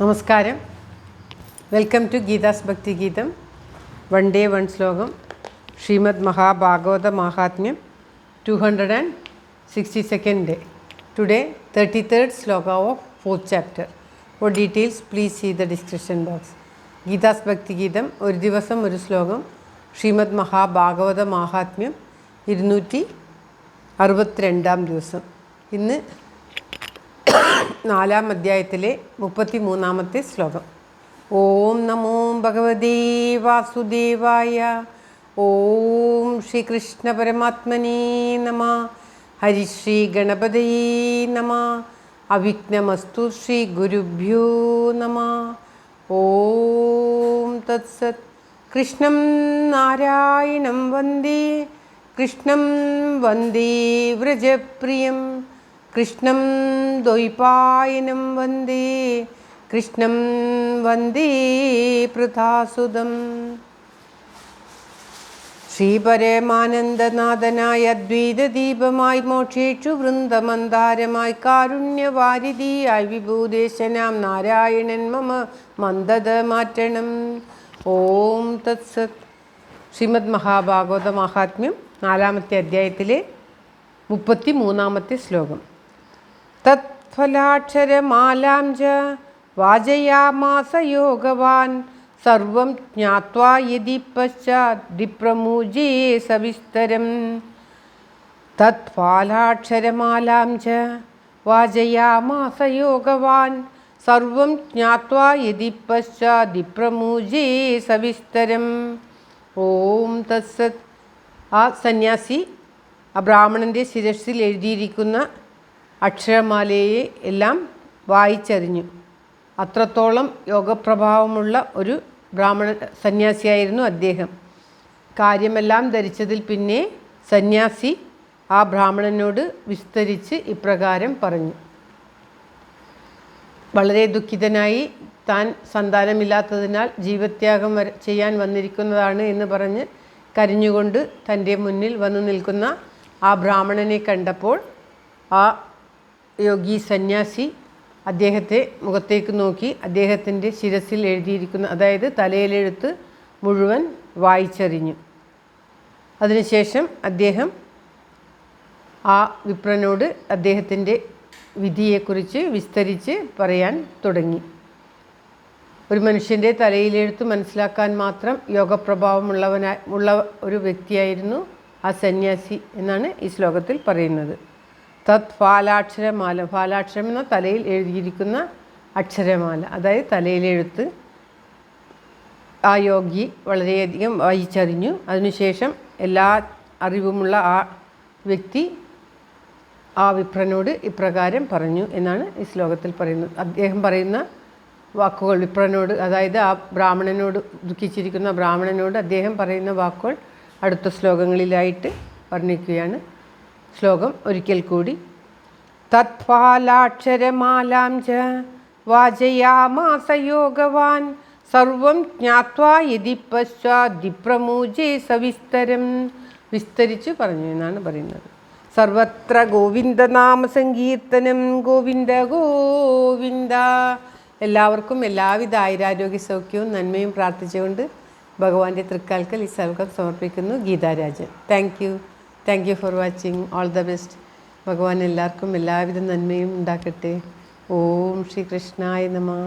നമസ്കാരം. Welcome to Geetha's ഭക്തി ഗീതം. വൺ ഡേ വൺ ശ്ലോകം. ശ്രീമദ് മഹാഭാഗവത മാഹാത്മ്യം 262nd day. Today 33rd sloka of 4th chapter. For details please see the description box. Geetha's ഭക്തി ഗീതം ഒരു ദിവസം ഒരു ശ്ലോകം. ശ്രീമദ് മഹാഭാഗവത മാഹാത്മ്യം 262 ദിവസം. ഇന്ന് 4ാം അധ്യായത്തിലെ 33ാമത്തെ ശ്ലോകം. ഓം നമോ ഭഗവതേ വാസുദേവായ. ഓം ശ്രീകൃഷ്ണ പരമാത്മനേ നമ. ഹരിശ്രീ ഗണപതയേ നമ. അവിഘ്നമസ്തു ശ്രീ ഗുരുഭ്യോ നമ. ഓം തത്സത്. കൃഷ്ണം നാരായണം വന്ദേ. കൃഷ്ണം വന്ദേ വ്രജപ്രിയം. കൃഷ്ണം ദ്വൈപായനം വന്ദേ. കൃഷ്ണം വന്ദേ പൃഥാസുതം. ശ്രീപരമാനന്ദനാഥനായ അദ്വൈതദീപമായി മോക്ഷേഷു വൃന്ദമന്ദാരമായി കാരുണ്യവാരിധിയായി വിഭൂദേശനാം നാരായണൻ മമ മന്ദത മാറ്റണം. ഓം തത്സത്. ശ്രീമദ് മഹാഭാഗവത മഹാത്മ്യം 4ാമത്തെ അധ്യായത്തിലെ 33ാമത്തെ ശ്ലോകം. തത്ഫലാക്ഷരമാലാം ച വാജയാമാസ യോഗവാൻ സർവം ജ്ഞാത്വാ യദി പശ്ചാത് വിപ്രമുചേ സവിസ്തരം. തത്ഫലാക്ഷരമാലാം ച വാജയാമാസ യോഗവാൻ സർവം ജ്ഞാത്വാ യദി പശ്ചാത് വിപ്രമുചേ സവിസ്തരം. ഓം തത്സത്. ആ സന്യാസി ആ ബ്രാഹ്മണൻ്റെ ശിരസ്സിൽ എഴുതിയിരിക്കുന്ന അക്ഷരമാലയെ എല്ലാം വായിച്ചറിഞ്ഞു. അത്രത്തോളം യോഗപ്രഭാവമുള്ള ഒരു സന്യാസിയായിരുന്നു അദ്ദേഹം. കാര്യമെല്ലാം ധരിച്ചതിൽ പിന്നെ സന്യാസി ആ ബ്രാഹ്മണനോട് വിസ്തരിച്ച് ഇപ്രകാരം പറഞ്ഞു. വളരെ ദുഃഖിതനായി താൻ സന്താനമില്ലാത്തതിനാൽ ജീവത്യാഗം ചെയ്യാൻ വന്നിരിക്കുന്നതാണ് എന്ന് പറഞ്ഞ് കരഞ്ഞുകൊണ്ട് തൻ്റെ മുന്നിൽ വന്നു നിൽക്കുന്ന ആ ബ്രാഹ്മണനെ കണ്ടപ്പോൾ ആ യോഗി സന്യാസി അദ്ദേഹത്തെ മുഖത്തേക്ക് നോക്കി അദ്ദേഹത്തിൻ്റെ ശിരസിൽ എഴുതിയിരിക്കുന്ന, അതായത് തലയിലെഴുത്ത് മുഴുവൻ വായിച്ചറിഞ്ഞു. അതിനുശേഷം അദ്ദേഹം ആ വിപ്രനോട് അദ്ദേഹത്തിൻ്റെ വിധിയെക്കുറിച്ച് വിസ്തരിച്ച് പറയാൻ തുടങ്ങി. ഒരു മനുഷ്യൻ്റെ തലയിലെഴുത്ത് മനസ്സിലാക്കാൻ മാത്രം യോഗപ്രഭാവമുള്ള ഒരു വ്യക്തിയായിരുന്നു ആ സന്യാസി എന്നാണ് ഈ ശ്ലോകത്തിൽ പറയുന്നത്. തത് ഫാലാക്ഷരമാല. ഫാലാക്ഷരം എന്ന തലയിൽ എഴുതിയിരിക്കുന്ന അക്ഷരമാല, അതായത് തലയിലെഴുത്ത് ആ യോഗി വളരെയധികം വായിച്ചറിഞ്ഞു. അതിനുശേഷം എല്ലാ അറിവുമുള്ള ആ വ്യക്തി ആ വിപ്രനോട് ഇപ്രകാരം പറഞ്ഞു എന്നാണ് ഈ ശ്ലോകത്തിൽ പറയുന്നത്. അദ്ദേഹം പറയുന്ന വാക്കുകൾ വിപ്രനോട്, അതായത് ആ ബ്രാഹ്മണനോട്, ദുഃഖിച്ചിരിക്കുന്ന ബ്രാഹ്മണനോട് അദ്ദേഹം പറയുന്ന വാക്കുകൾ അടുത്ത ശ്ലോകങ്ങളിലായിട്ട് വർണ്ണിക്കുകയാണ്. ശ്ലോകം ഒരിക്കൽ കൂടി. തത്ഫാലാക്ഷരമാലാം ച വാജയാമാസ യോഗവാൻ സർവം ജ്ഞാത്വാ യദി പശ്ചാത് വിപ്രമുചേ സവിസ്തരം. വിസ്തരിച്ച് പറഞ്ഞു എന്നാണ് പറയുന്നത്. സർവത്ര ഗോവിന്ദനാമ സങ്കീർത്തനം. ഗോവിന്ദ ഗോവിന്ദ. എല്ലാവർക്കും എല്ലാവിധ ആയുരാരോഗ്യ സൗഖ്യവും നന്മയും പ്രാർത്ഥിച്ചുകൊണ്ട് ഭഗവാന്റെ തൃക്കാൽക്കൽ ഈ ശ്ലോകം സമർപ്പിക്കുന്നു. Geetha Rajan. Thank you for watching. All the best. ഭഗവാൻ എല്ലാവർക്കും എല്ലാവിധ നന്മയും ഉണ്ടാക്കട്ടെ. ഓം ശ്രീകൃഷ്ണായ നമഃ.